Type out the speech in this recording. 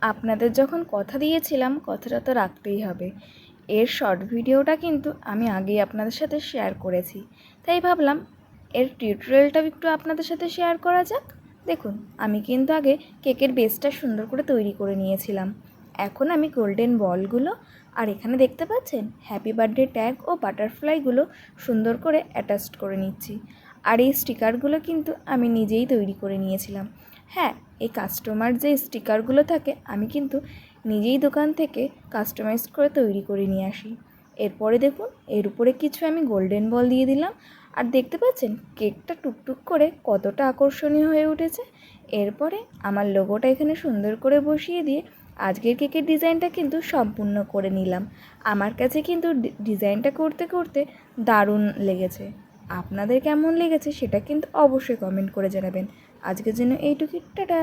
আপনাদের যখন কথা দিয়েছিলাম কথাটা তো রাখতেই হবে। এর শর্ট ভিডিওটা কিন্তু আমি আগেই আপনাদের সাথে শেয়ার করেছি, তাই ভাবলাম এর টিউটোরিয়ালটাও একটু আপনাদের সাথে শেয়ার করা যাক। দেখুন, আমি কিন্তু আগে কেকের বেসটা সুন্দর করে তৈরি করে নিয়েছিলাম। এখন আমি গোল্ডেন বলগুলো আর এখানে দেখতে পাচ্ছেন হ্যাপি বার্থডে ট্যাগ ও বাটারফ্লাইগুলো সুন্দর করে অ্যাটাচড করে নিচ্ছি। আর এই স্টিকারগুলো কিন্তু আমি নিজেই তৈরি করে নিয়েছিলাম। হ্যাঁ, এই কাস্টমার যে স্টিকারগুলো থাকে আমি কিন্তু নিজেই দোকান থেকে কাস্টমাইজ করে তৈরি করে নিয়ে আসি। এরপরে দেখুন, এর উপরে কিছু আমি গোল্ডেন বল দিয়ে দিলাম। আর দেখতে পাচ্ছেন কেকটা টুকটুক করে কতটা আকর্ষণীয় হয়ে উঠেছে। এরপরে আমার লোগোটা এখানে সুন্দর করে বসিয়ে দিয়ে আজকের কেকের ডিজাইনটা কিন্তু সম্পূর্ণ করে নিলাম। আমার কাছে কিন্তু ডিজাইনটা করতে করতে দারুণ লেগেছে। আপনাদের কেমন লেগেছে সেটা কিন্তু অবশ্যই কমেন্ট করে জানাবেন। আজকের জন্য এইটুকুই, টাটা।